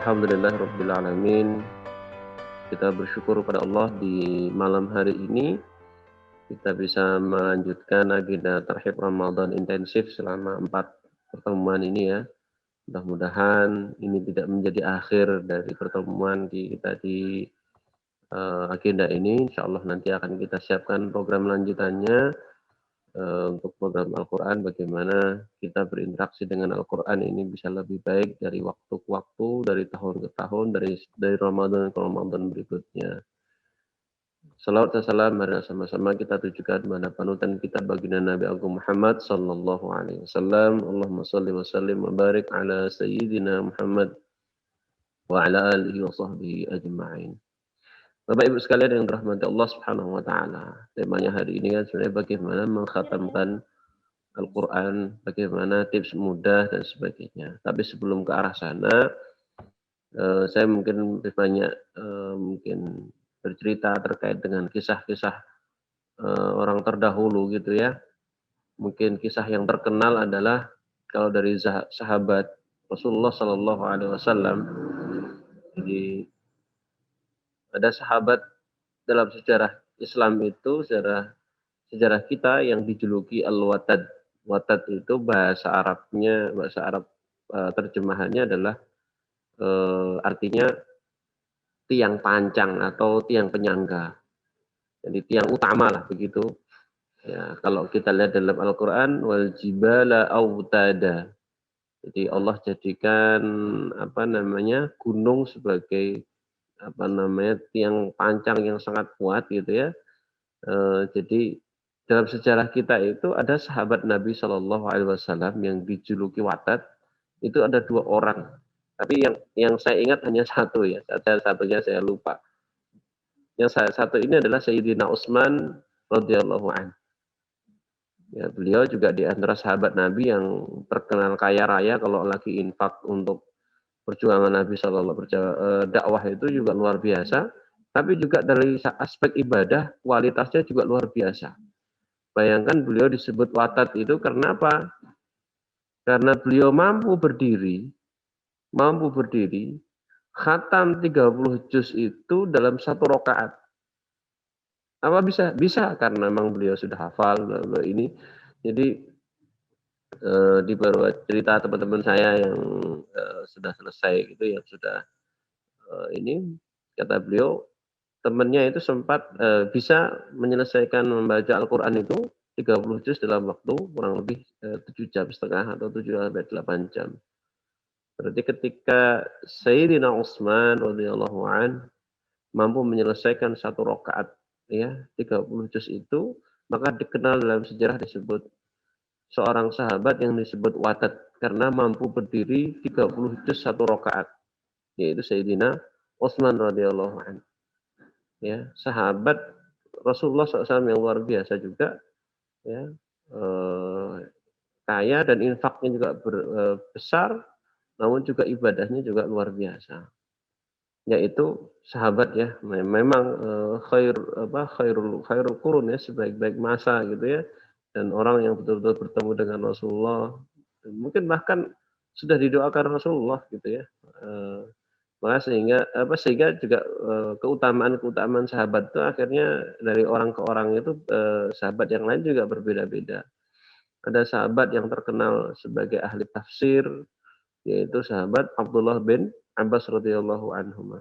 Alhamdulillahirabbil alamin. Kita bersyukur kepada Allah di malam hari ini kita bisa melanjutkan agenda Tarhib Ramadan intensif selama 4 pertemuan ini ya. Mudah-mudahan ini tidak menjadi akhir dari pertemuan kita di agenda ini. Insyaallah nanti akan kita siapkan program lanjutannya untuk program Al-Quran, bagaimana kita berinteraksi dengan Al-Quran ini bisa lebih baik dari waktu ke waktu, dari tahun ke tahun, dari Ramadan ke Ramadan berikutnya. Salawat dan salam mari sama-sama kita tujukan kepada panutan kita baginda Nabi Agung Muhammad sallallahu alaihi wasallam. Allahumma shalli wa sallim wa barik ala sayyidina Muhammad wa ala alihi wa sahbihi ajma'in. Bapak Ibu sekalian yang dirahmati Allah Subhanahu wa taala. Temanya hari ini kan sebenarnya bagaimana mengkhatamkan Al-Quran, bagaimana tips mudah dan sebagainya. Tapi sebelum ke arah sana, saya mungkin banyak mungkin bercerita terkait dengan kisah-kisah orang terdahulu gitu ya. Mungkin kisah yang terkenal adalah kalau dari sahabat Rasulullah Sallallahu Alaihi Wasallam. Jadi ada sahabat dalam sejarah Islam itu, sejarah kita yang dijuluki Al-Watad. Watad itu bahasa Arabnya, bahasa Arab terjemahannya adalah artinya tiang pancang atau tiang penyangga. Jadi tiang utama lah begitu. Ya, kalau kita lihat dalam Al-Quran, wal jibala autada. Jadi Allah jadikan apa namanya gunung sebagai apa namanya tiang pancang yang sangat kuat gitu ya. Jadi dalam sejarah kita itu ada sahabat Nabi Shallallahu Alaihi Wasallam yang dijuluki Watad, itu ada 2 orang. Tapi yang saya ingat hanya satu ya, satunya saya lupa. Yang satu ini adalah Sayyidina Utsman radhiyallahu anhu. Ya, beliau juga di antara sahabat Nabi yang terkenal kaya raya kalau lagi infak untuk perjuangan Nabi Shallallahu Alaihi Wasallam, dakwah itu juga luar biasa. Tapi juga dari aspek ibadah kualitasnya juga luar biasa. Bayangkan beliau disebut Watad itu karena apa? Karena beliau mampu berdiri, khatam 30 juz itu dalam 1 rakaat. Apa bisa? Bisa karena memang beliau sudah hafal ini. Jadi di beberapa cerita teman-teman saya yang sudah selesai gitu, yang sudah ini kata beliau temannya itu sempat bisa menyelesaikan membaca Al-Quran itu 30 juz dalam waktu kurang lebih 7,5 jam atau 7 sampai 8 jam. Berarti ketika Sayyidina Utsman radhiyallahu an mampu menyelesaikan 1 rakaat ya 30 juz itu, maka dikenal dalam sejarah disebut seorang sahabat yang disebut Watad karena mampu berdiri 30 juz 1 rakaat, yaitu Sayyidina Utsman radhiyallahu an. Ya, sahabat Rasulullah SAW yang luar biasa juga ya, kaya dan infaknya juga besar, namun juga ibadahnya juga luar biasa. Yaitu sahabat ya, memang khairul qurun ya, sebaik-baik masa gitu ya, dan orang yang betul-betul bertemu dengan Rasulullah, mungkin bahkan sudah didoakan Rasulullah gitu ya. Maka sehingga juga keutamaan-keutamaan sahabat itu akhirnya dari orang ke orang itu, sahabat yang lain juga berbeda-beda. Ada sahabat yang terkenal sebagai ahli tafsir, yaitu sahabat Abdullah bin Abbas radhiyallahu anhuma.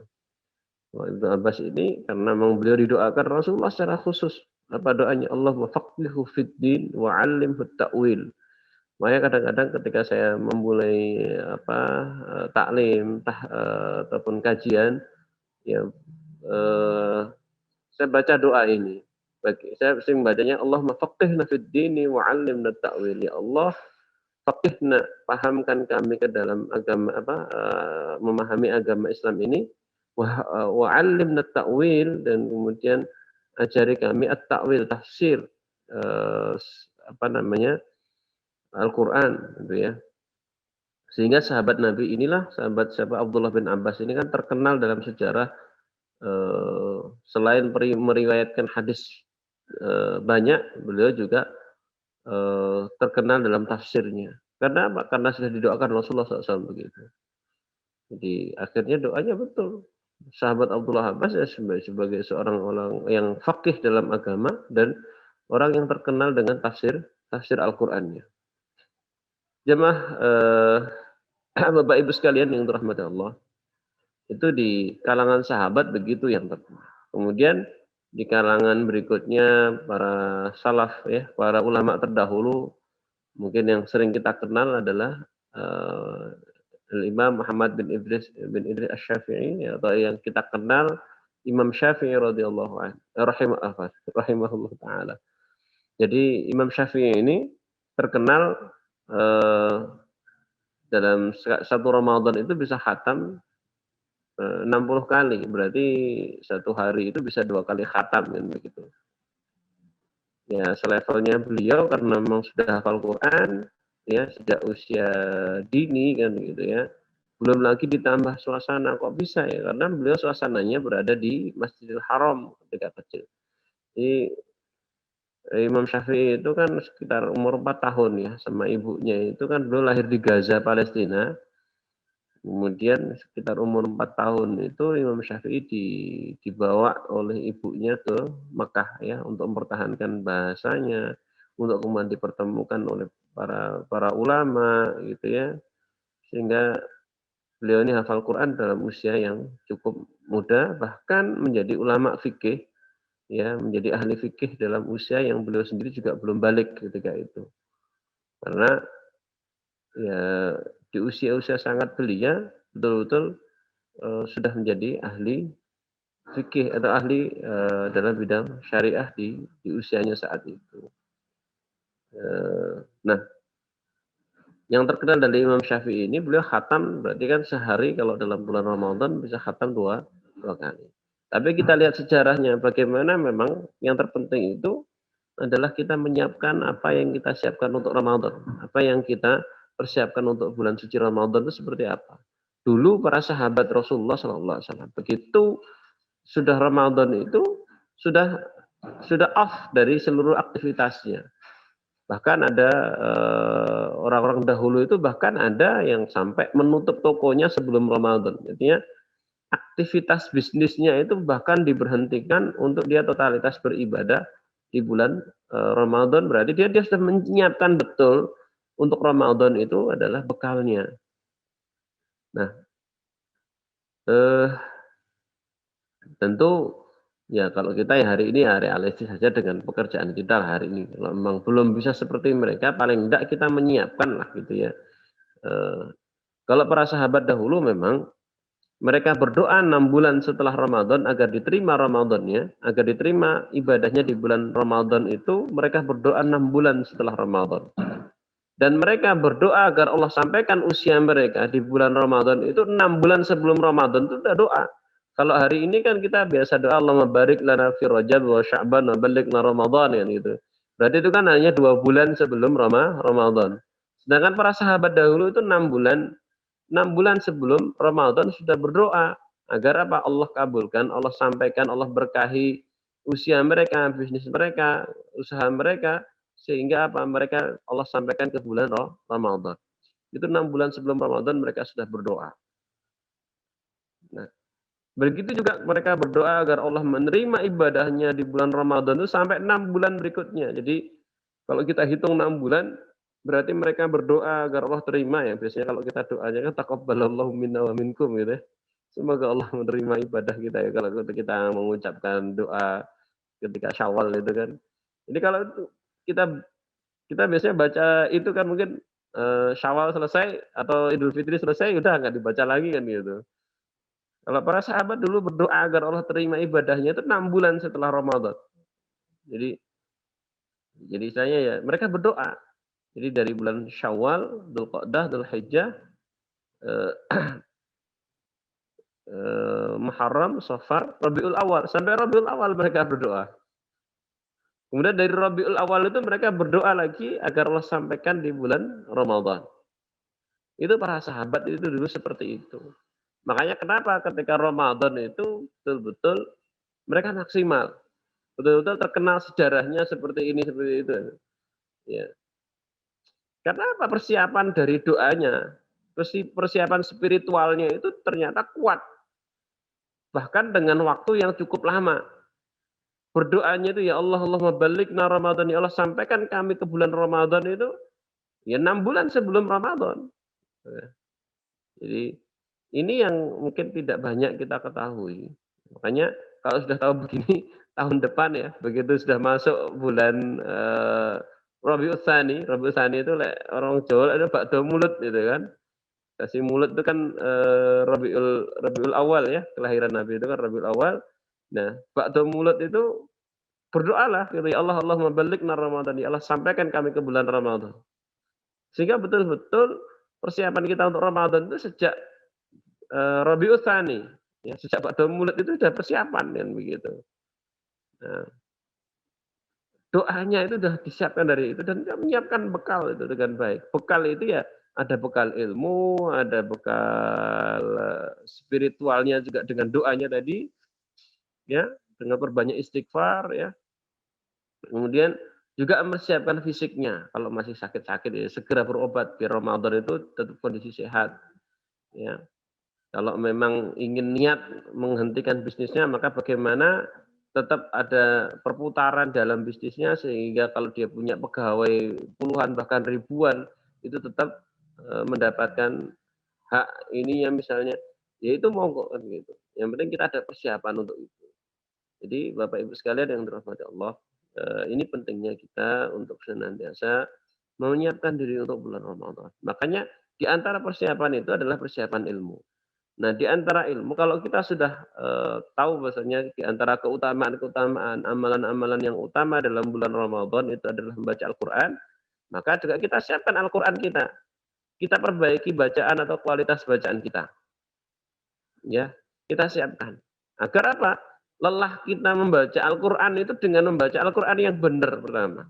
Ibnu Abbas ini karena memang beliau didoakan Rasulullah secara khusus. Apa doanya? Allahumma faqihhu fid din wa 'allimhu ta'wil. Makanya kadang-kadang ketika saya memulai taklim ataupun kajian ya, saya baca doa ini. Saya sering bacanya Allahumma faqihna fid dini wa 'allimna ta'wil. Ya Allah, faqihna, pahamkan kami ke dalam agama memahami agama Islam ini, wa 'allimna ta'wil, dan kemudian ajari kami at-ta'wil, tafsir eee, apa namanya, Al-Quran gitu ya. Sehingga sahabat Nabi inilah, sahabat Abdullah bin Abbas ini kan terkenal dalam sejarah, selain meriwayatkan hadis banyak, beliau juga terkenal dalam tafsirnya. Karena apa? Karena sudah didoakan Rasulullah SAW begitu. Jadi akhirnya doanya betul. Sahabat Abdullah Abbas ya sebagai seorang orang yang faqih dalam agama dan orang yang terkenal dengan tafsir tafsir Al-Qur'annya. Jemaah Bapak Ibu sekalian yang dirahmati Allah, itu di kalangan sahabat begitu yang terkenal. Kemudian di kalangan berikutnya para salaf ya, para ulama terdahulu mungkin yang sering kita kenal adalah Imam Muhammad bin Idris Asy-Syafi'i atau yang kita kenal Imam Syafi'i radhiyallahu anhu rahimahullah taala. Jadi Imam Syafi'i ini terkenal eh, dalam satu Ramadan itu bisa khatam 60 kali. Berarti satu hari itu bisa 2 kali khatam kan begitu. Ya selevelnya beliau karena memang sudah hafal Quran ya sejak usia dini kan gitu ya. Belum lagi ditambah suasana, kok bisa ya? Karena beliau suasananya berada di Masjidil Haram ketika kecil. Jadi Imam Syafi'i itu kan sekitar umur 4 tahun ya sama ibunya itu kan beliau lahir di Gaza, Palestina. Kemudian sekitar umur 4 tahun itu Imam Syafi'i dibawa oleh ibunya ke Mekah ya untuk mempertahankan bahasanya, untuk kemudian dipertemukan oleh para ulama gitu ya. Sehingga beliau ini hafal Quran dalam usia yang cukup muda, bahkan menjadi ulama fikih, ya, menjadi ahli fikih dalam usia yang beliau sendiri juga belum balik ketika itu. Karena ya di usia-usia sangat belia, betul-betul sudah menjadi ahli fikih atau ahli dalam bidang syariah di usianya saat itu. Nah, yang terkenal dari Imam Syafi'i ini beliau khatam berarti kan sehari kalau dalam bulan Ramadan bisa khatam dua kali. Tapi kita lihat sejarahnya bagaimana memang yang terpenting itu adalah kita menyiapkan apa yang kita siapkan untuk Ramadan. Apa yang kita persiapkan untuk bulan suci Ramadan itu seperti apa. Dulu para sahabat Rasulullah SAW begitu sudah Ramadan itu sudah off dari seluruh aktivitasnya. Bahkan ada orang-orang dahulu itu bahkan ada yang sampai menutup tokonya sebelum Ramadan. Artinya aktivitas bisnisnya itu bahkan diberhentikan untuk dia totalitas beribadah di bulan Ramadan. Berarti dia sudah menyiapkan betul untuk Ramadan itu adalah bekalnya. Nah, eh, tentu ya kalau kita ya hari ini ya realistis saja dengan pekerjaan kita hari ini. Kalau memang belum bisa seperti mereka, paling tidak kita menyiapkan lah gitu ya. Eh, Kalau para sahabat dahulu memang mereka berdoa 6 bulan setelah Ramadan agar diterima Ramadannya, agar diterima ibadahnya di bulan Ramadan itu, mereka berdoa 6 bulan setelah Ramadan. Dan mereka berdoa agar Allah sampaikan usia mereka di bulan Ramadan itu 6 bulan sebelum Ramadan itu sudah doa. Kalau hari ini kan kita biasa doa Allahumma barik lana fi Rajab wa Sya'ban wa balighna Ramadan kan gitu. Berarti itu kan hanya 2 bulan sebelum Ramadan. Sedangkan para sahabat dahulu itu 6 bulan 6 bulan sebelum Ramadan sudah berdoa agar apa? Allah kabulkan, Allah sampaikan, Allah berkahi usia mereka, bisnis mereka, usaha mereka, sehingga apa? Mereka Allah sampaikan ke bulan Ramadan. Itu 6 bulan sebelum Ramadan mereka sudah berdoa. Nah, begitu juga mereka berdoa agar Allah menerima ibadahnya di bulan Ramadan itu sampai 6 bulan berikutnya. Jadi kalau kita hitung 6 bulan, berarti mereka berdoa agar Allah terima ya. Biasanya kalau kita doanya kan taqabbalallahu minna wa minkum gitu ya. Semoga Allah menerima ibadah kita ya kalau kita mengucapkan doa ketika Syawal itu kan. Jadi kalau itu kita kita biasanya baca itu kan mungkin Syawal selesai atau Idul Fitri selesai udah nggak dibaca lagi kan gitu. Kalau para sahabat dulu berdoa agar Allah terima ibadahnya itu 6 bulan setelah Ramadan. Jadi saya ya mereka berdoa. Jadi dari bulan Syawal, Dzulqa'dah, Dzulhijjah, eh, Muharram, Safar, Rabiul Awal. Sampai Rabiul Awal mereka berdoa. Kemudian dari Rabiul Awal itu mereka berdoa lagi agar Allah sampaikan di bulan Ramadan. Itu para sahabat itu dulu seperti itu. Makanya kenapa ketika Ramadan itu betul-betul mereka maksimal. Betul-betul terkenal sejarahnya seperti ini, seperti itu. Ya. Karena apa? Persiapan dari doanya. persiapan spiritualnya itu ternyata kuat, bahkan dengan waktu yang cukup lama. Berdoanya itu, "Ya Allah, Allahumma ballighna Ramadan." Ya Allah, sampaikan kami ke bulan Ramadan itu, ya 6 bulan sebelum Ramadan. Ya. Jadi, ini yang mungkin tidak banyak kita ketahui. Makanya kalau sudah tahu begini, tahun depan ya, begitu sudah masuk bulan, Rabiul Tsani itu orang Jawa ada bakdo mulut gitu kan. Nasi mulut itu kan, Rabiul Awal ya, kelahiran Nabi itu kan Rabiul Awal. Nah, bakdo mulut itu berdoalah gitu, "Ya Allah, Allahumma ballighna Ramadan." Ya Allah, sampaikan kami ke bulan Ramadan. Sehingga betul-betul persiapan kita untuk Ramadan itu sejak, Rabiul Tsani, ya sejak bakdo mulut itu sudah persiapan kan begitu. Nah, doanya itu sudah disiapkan dari itu dan kita menyiapkan bekal itu dengan baik. Bekal itu ya ada bekal ilmu, ada bekal, spiritualnya juga dengan doanya tadi, ya, dengan perbanyak istighfar ya. Kemudian juga mempersiapkan fisiknya, kalau masih sakit-sakit ya segera berobat biar Ramadan itu tetap kondisi sehat, ya. Kalau memang ingin niat menghentikan bisnisnya, maka bagaimana tetap ada perputaran dalam bisnisnya sehingga kalau dia punya pegawai puluhan bahkan ribuan, itu tetap, mendapatkan hak ininya misalnya, ya itu monggo kan gitu. Yang penting kita ada persiapan untuk itu. Jadi Bapak Ibu sekalian yang dirahmati Allah, ini pentingnya kita untuk senantiasa menyiapkan diri untuk bulan Ramadan. Makanya di antara persiapan itu adalah persiapan ilmu. Nah, di antara ilmu kalau kita sudah, tahu bahwasanya di antara keutamaan-keutamaan, amalan-amalan yang utama dalam bulan Ramadan itu adalah membaca Al-Qur'an, maka juga kita siapkan Al-Qur'an kita. Kita perbaiki bacaan atau kualitas bacaan kita, ya. Kita siapkan. Agar apa? Lelah kita membaca Al-Qur'an itu dengan membaca Al-Qur'an yang benar pertama.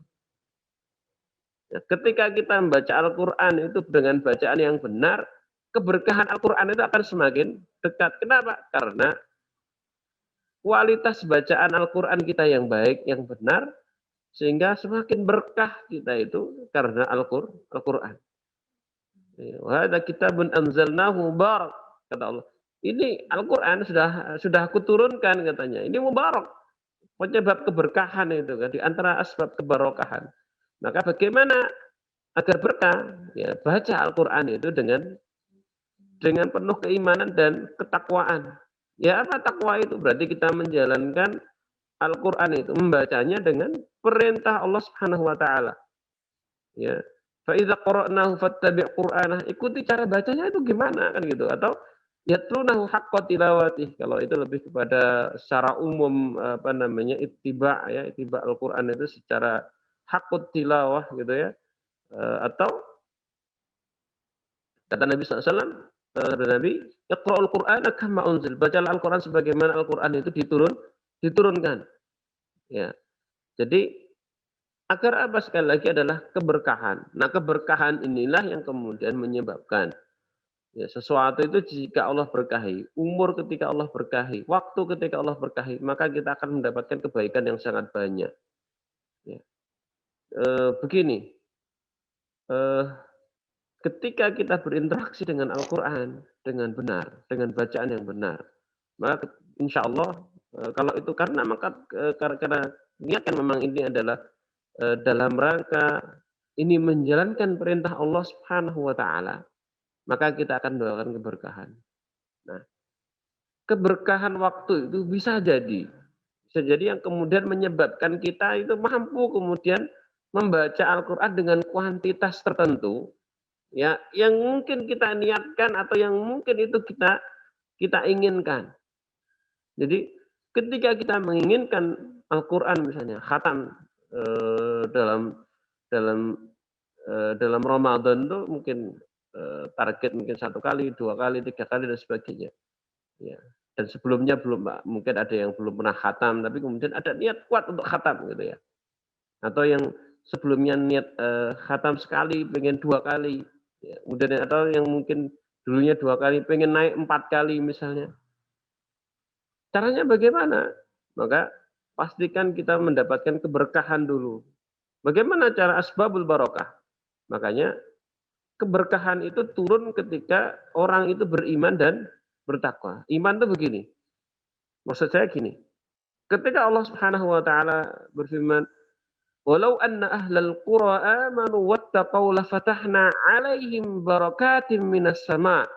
Ya, ketika kita membaca Al-Qur'an itu dengan bacaan yang benar, keberkahan Al-Qur'an itu akan semakin dekat. Kenapa? Karena kualitas bacaan Al-Qur'an kita yang baik, yang benar, sehingga semakin berkah kita itu karena Al-Qur'an. Ya, "Wa hadza kitabun anzalnahu mubarak," kata Allah. Ini Al-Qur'an sudah aku turunkan katanya. Ini mubarak, penyebab keberkahan itu kan, di antara asbab keberkahan. Maka bagaimana agar berkah? Ya baca Al-Qur'an itu dengan penuh keimanan dan ketakwaan. Ya apa takwa itu? Berarti kita menjalankan Al-Qur'an itu, membacanya dengan perintah Allah Subhanahu wa taala. Ya. Fa idza qara'nahu fattabi' qur'anah. Ikuti cara bacanya itu gimana kan gitu atau yatlunahu haqqa tilawatih. Kalau itu lebih kepada secara umum apa namanya ittiba' ya, ittiba' Al-Qur'an itu secara haqqut tilawah gitu ya. Atau kata Nabi SAW, sabda Nabi, "Iqra'ul Qur'ana kama unzil." Bacalah Al-Qur'an sebagaimana Al-Qur'an itu diturunkan. Ya. Jadi agar apa? Sekali lagi adalah keberkahan. Nah, keberkahan inilah yang kemudian menyebabkan ya, sesuatu itu jika Allah berkahi, umur ketika Allah berkahi, waktu ketika Allah berkahi, maka kita akan mendapatkan kebaikan yang sangat banyak. Ya. Begini, eee, ketika kita berinteraksi dengan Al-Qur'an dengan benar, dengan bacaan yang benar, maka insyaallah, kalau itu karena maka, karena niatkan memang ini adalah dalam rangka ini menjalankan perintah Allah Subhanahu wa taala, maka kita akan mendapatkan keberkahan. Nah, keberkahan waktu itu bisa jadi yang kemudian menyebabkan kita itu mampu kemudian membaca Al-Qur'an dengan kuantitas tertentu, ya, yang mungkin kita niatkan atau yang mungkin itu kita inginkan. Jadi ketika kita menginginkan Al-Qur'an misalnya khatam, dalam dalam dalam Ramadan tuh mungkin, target mungkin 1 kali, 2 kali, 3 kali dan sebagainya, ya. Dan sebelumnya belum mungkin ada yang belum pernah khatam, tapi kemudian ada niat kuat untuk khatam gitu ya. Atau yang sebelumnya niat, khatam sekali pengen 2 kali, ya. Kemudian atau yang mungkin dulunya 2 kali pengen naik 4 kali misalnya. Caranya bagaimana? Maka pastikan kita mendapatkan keberkahan dulu. Bagaimana cara asbabul barokah? Makanya keberkahan itu turun ketika orang itu beriman dan bertakwa. Iman itu begini. Maksud saya gini. Ketika Allah Subhanahu wa taala berfirman, "Walau anna ahlal qura amanu wattaqau lafatahna 'alaihim barakatim minas sama'."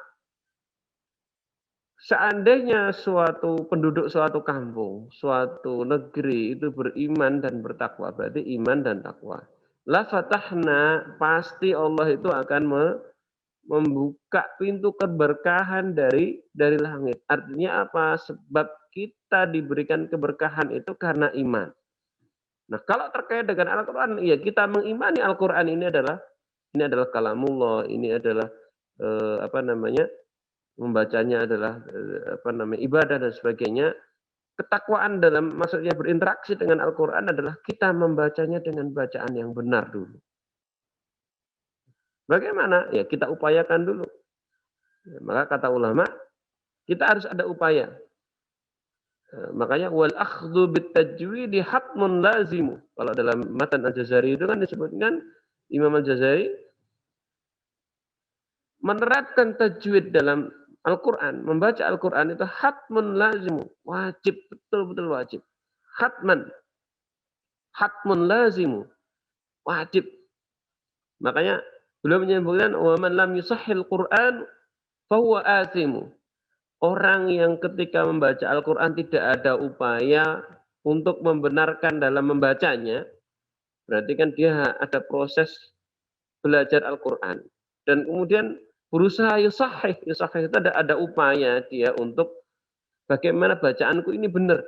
Seandainya suatu penduduk suatu kampung, suatu negeri itu beriman dan bertakwa, berarti iman dan takwa. La fatahna, pasti Allah itu akan membuka pintu keberkahan dari langit. Artinya apa? Sebab kita diberikan keberkahan itu karena iman. Nah, kalau terkait dengan Al-Qur'an, ya kita mengimani Al-Qur'an ini adalah kalamullah, ini adalah apa namanya? Membacanya adalah ibadah dan sebagainya. Ketakwaan dalam maksudnya berinteraksi dengan Al-Qur'an adalah kita membacanya dengan bacaan yang benar dulu. Bagaimana? Ya kita upayakan dulu. Ya, maka kata ulama, kita harus ada upaya. Makanya wal akhdhu bit tajwid hatmun lazimu. Kalau dalam matan Al-Jazari itu kan disebutkan Imam Al-Jazari menerapkan tajwid dalam Al-Quran, membaca Al-Quran itu hatmun lazimu, wajib, betul-betul wajib. Hatmun lazimu, wajib. Makanya beliau menyebutkan wa man lam yusahhil Quran fahuwa athimu. Orang yang ketika membaca Al-Quran tidak ada upaya untuk membenarkan dalam membacanya, berarti kan dia ada proses belajar Al-Quran. Dan kemudian berusaha yusahih itu ada upaya dia untuk bagaimana bacaanku ini benar.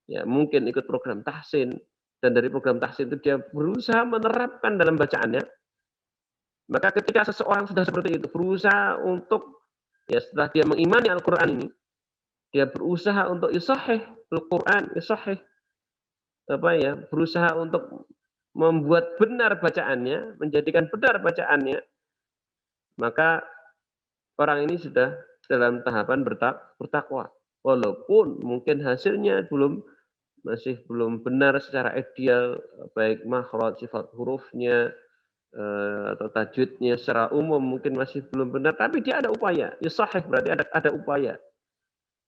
Ya, mungkin ikut program tahsin, dan dari program tahsin itu dia berusaha menerapkan dalam bacaannya. Maka ketika seseorang sudah seperti itu, berusaha untuk, ya setelah dia mengimani Al-Quran ini, dia berusaha untuk yusahih Al-Quran, berusaha untuk membuat benar bacaannya, menjadikan benar bacaannya, maka orang ini sudah dalam tahapan bertakwa. Walaupun mungkin hasilnya masih belum benar secara ideal, baik makhraj, sifat hurufnya, atau tajwidnya secara umum mungkin masih belum benar, tapi dia ada upaya. Ya sahih berarti ada upaya.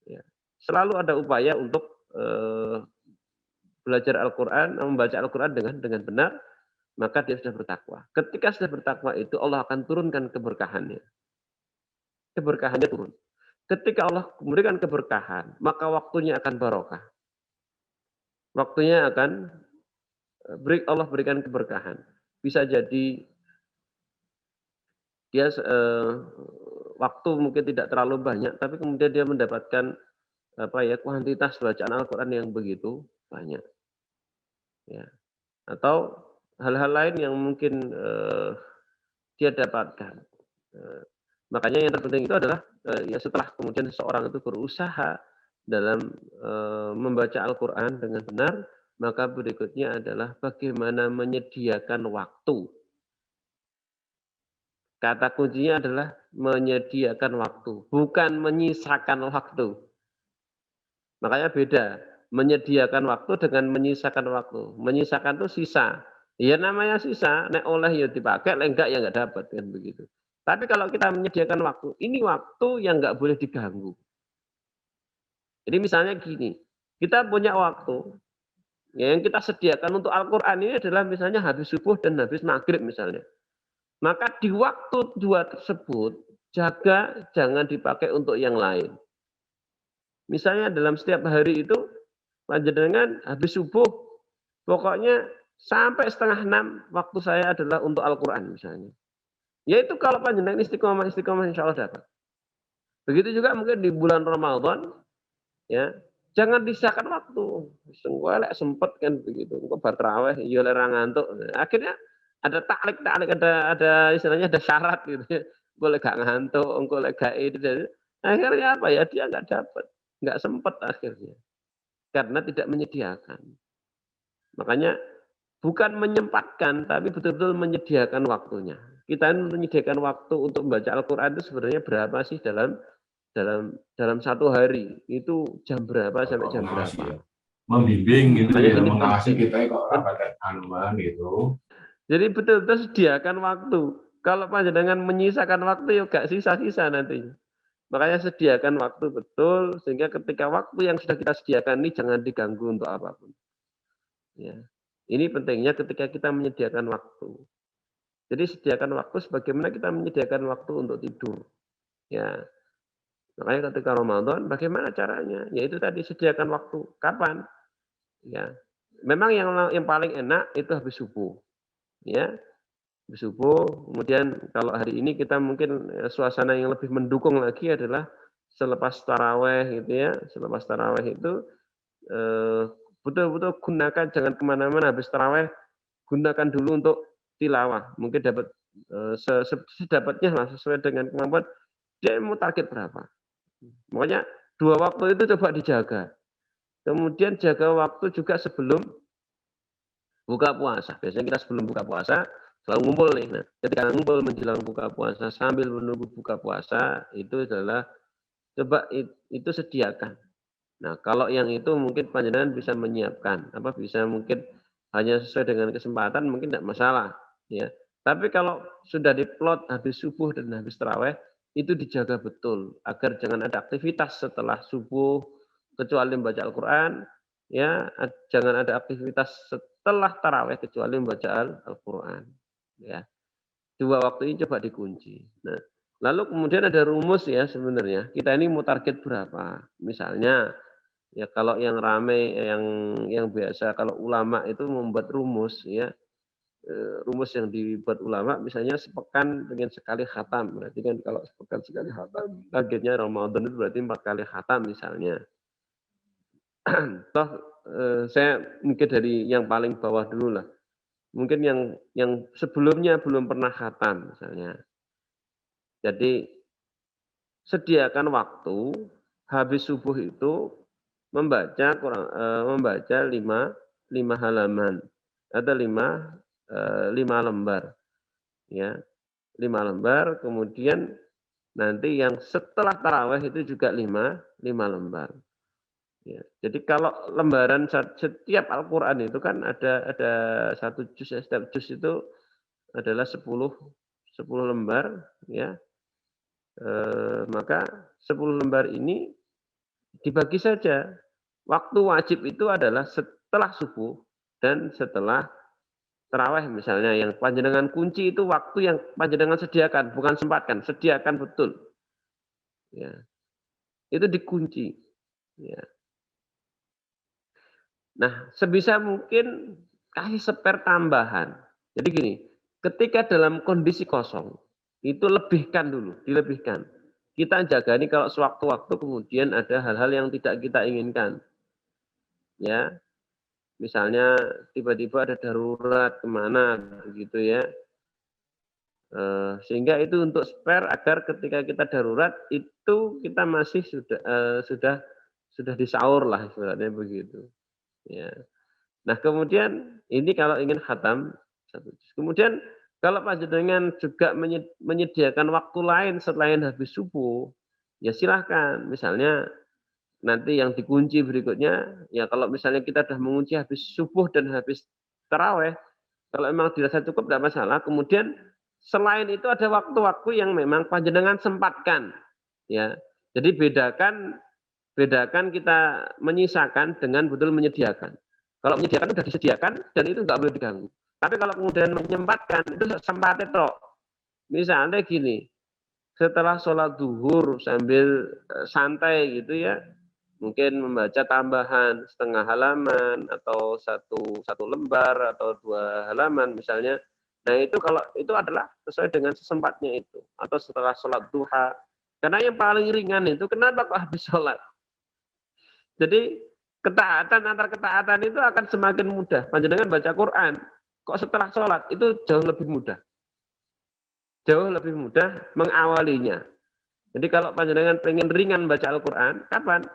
Ya. Selalu ada upaya untuk belajar Al-Quran, membaca Al-Quran dengan benar, maka dia sudah bertakwa. Ketika sudah bertakwa itu Allah akan turunkan keberkahannya. Keberkahannya turun. Ketika Allah memberikan keberkahan, maka waktunya akan barokah. Waktunya akan Allah berikan keberkahan. Bisa jadi dia waktu mungkin tidak terlalu banyak, tapi kemudian dia mendapatkan kuantitas bacaan Al-Quran yang begitu banyak. Ya. Atau hal-hal lain yang mungkin dia dapatkan. Makanya yang terpenting itu adalah ya setelah kemudian seseorang itu berusaha dalam membaca Al-Quran dengan benar, maka berikutnya adalah bagaimana menyediakan waktu. Kata kuncinya adalah menyediakan waktu, bukan menyisakan waktu. Makanya beda, menyediakan waktu dengan menyisakan waktu. Menyisakan itu sisa. Ya namanya sisa, nek oleh ya dipakai, nek enggak ya enggak dapat kan begitu. Tapi kalau kita menyediakan waktu, ini waktu yang enggak boleh diganggu. Jadi misalnya gini, kita punya waktu, ya yang kita sediakan untuk Al-Quran ini adalah misalnya habis subuh dan habis maghrib misalnya. Maka di waktu dua tersebut, jaga jangan dipakai untuk yang lain. Misalnya dalam setiap hari itu, panjenengan habis subuh, pokoknya sampai 5:30 waktu saya adalah untuk Al-Quran misalnya. Yaitu kalau panjenengan istiqomah insya Allah dapat. Begitu juga mungkin di bulan Ramadan, ya jangan disahkan waktu. Senggualek sempet kan begitu. Engko bar tarawih ya ora ngantuk. Akhirnya ada taklik, ada istilahnya ada syarat gitu ya. Engko lek gak ngantuk, engko lek gak itu. Akhirnya apa ya? Dia enggak dapat, enggak sempat akhirnya. Karena tidak menyediakan. Makanya bukan menyempatkan, tapi betul-betul menyediakan waktunya. Kita menyediakan waktu untuk membaca Al-Quran itu sebenarnya berapa sih dalam satu hari? Itu jam berapa sampai jam berapa? Ya. Membimbing gitu ya, mengawasi kita kok rapat anuan gitu. Jadi betul-betul sediakan waktu. Kalau panjenengan menyisakan waktu ya gak sisa-sisa nantinya. Makanya sediakan waktu betul sehingga ketika waktu yang sudah kita sediakan ini jangan diganggu untuk apapun. Ya. Ini pentingnya ketika kita menyediakan waktu. Jadi sediakan waktu sebagaimana kita menyediakan waktu untuk tidur. Ya. Makanya ketika Ramadan bagaimana caranya? Yaitu tadi sediakan waktu. Kapan? Ya. Memang yang paling enak itu habis subuh. Ya. Habis subuh, kemudian kalau hari ini kita mungkin suasana yang lebih mendukung lagi adalah selepas taraweh gitu ya. Selepas taraweh itu eh, betul-betul gunakan, jangan kemana-mana habis taraweh, gunakan dulu untuk tilawah. Mungkin dapat sedapatnya lah sesuai dengan kemampuan. Dia mau target berapa? Makanya 2 waktu itu coba dijaga. Kemudian jaga waktu juga sebelum buka puasa. Biasanya kita sebelum buka puasa selalu ngumpul nih. Nah, ketika ngumpul menjelang buka puasa sambil menunggu buka puasa itu adalah coba itu sediakan. Nah, kalau yang itu mungkin panjenengan bisa menyiapkan, bisa mungkin hanya sesuai dengan kesempatan mungkin tidak masalah, ya. Tapi kalau sudah diplot habis subuh dan habis taraweh, itu dijaga betul agar jangan ada aktivitas setelah subuh kecuali membaca Al-Qur'an, ya, jangan ada aktivitas setelah taraweh kecuali membaca Al-Qur'an, ya. 2 waktu ini coba dikunci. Nah, lalu kemudian ada rumus ya sebenarnya. Kita ini mau target berapa? Misalnya ya kalau yang ramai yang biasa kalau ulama itu membuat rumus ya, rumus yang dibuat ulama misalnya sepekan dengan sekali khatam. Berarti kan kalau sepekan sekali khatam, targetnya Ramadan itu berarti 4 kali khatam misalnya. Toh saya mungkin dari yang paling bawah dulu lah. Mungkin yang sebelumnya belum pernah khatam misalnya. Jadi sediakan waktu habis subuh itu membaca 5 halaman atau 5 lembar, ya. 5 lembar, kemudian nanti yang setelah tarawih itu juga 5 lembar. Ya. Jadi kalau lembaran setiap Al-Qur'an itu kan ada 1 juz ya, setiap juz itu adalah 10 lembar, ya. Maka 10 lembar ini dibagi saja. Waktu wajib itu adalah setelah subuh dan setelah taraweh misalnya yang panjenengan kunci itu waktu yang panjenengan sediakan, bukan sempatkan, sediakan betul. Ya. Itu dikunci. Ya. Nah, sebisa mungkin kasih spare tambahan. Jadi gini, ketika dalam kondisi kosong, itu lebihkan dulu, dilebihkan. Kita jaga ini kalau sewaktu-waktu kemudian ada hal-hal yang tidak kita inginkan. Ya, misalnya tiba-tiba ada darurat kemana begitu ya. Sehingga itu untuk spare agar ketika kita darurat itu kita masih sudah disaur lah ibaratnya begitu. Ya. Nah kemudian ini kalau ingin khatam 1 juz. Kemudian kalau panjenengan juga menyediakan waktu lain selain habis subuh, ya silahkan. Misalnya nanti yang dikunci berikutnya, ya kalau misalnya kita sudah mengunci habis subuh dan habis taraweh, kalau memang dirasa cukup tidak masalah. Kemudian selain itu ada waktu-waktu yang memang panjenengan sempatkan, ya. Jadi bedakan kita menyisakan dengan betul menyediakan. Kalau menyediakan sudah disediakan dan itu nggak boleh diganggu. Tapi kalau kemudian menyempatkan itu sempatnya tok. Misalnya gini, setelah sholat zuhur sambil santai gitu ya, mungkin membaca tambahan setengah halaman atau satu lembar atau 2 halaman misalnya. Nah itu kalau itu adalah sesuai dengan sesempatnya itu atau setelah sholat duha. Karena yang paling ringan itu kenapa kok habis sholat? Jadi antar ketaatan itu akan semakin mudah. Panjenengan baca Quran, kok setelah sholat itu jauh lebih mudah. Jauh lebih mudah mengawalinya. Jadi kalau panjenengan pengen ringan baca Al-Quran, kapan?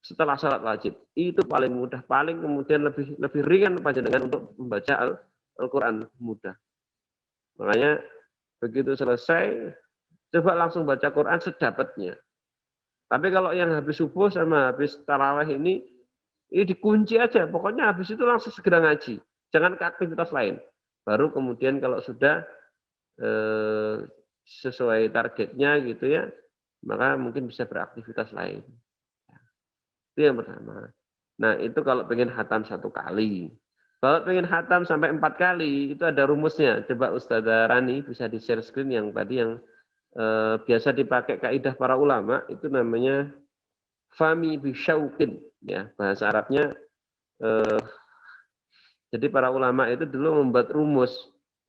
Setelah sholat wajib. Itu paling mudah, paling kemudian lebih ringan panjenengan untuk membaca Al-Quran mudah. Makanya begitu selesai, coba langsung baca Quran sedapatnya. Tapi kalau yang habis subuh sama habis taraweh ini dikunci aja. Pokoknya habis itu langsung segera ngaji. Jangan ke aktivitas lain. Baru kemudian kalau sudah sesuai targetnya gitu ya, maka mungkin bisa beraktivitas lain. Itu yang pertama. Nah, itu kalau pengen khatam 1 kali. Kalau pengen khatam sampai 4 kali, itu ada rumusnya. Coba Ustazah Rani bisa di-share screen yang tadi yang biasa dipakai kaidah para ulama, itu namanya fami bisyauqin. Ya, bahasa Arabnya, jadi para ulama itu dulu membuat rumus,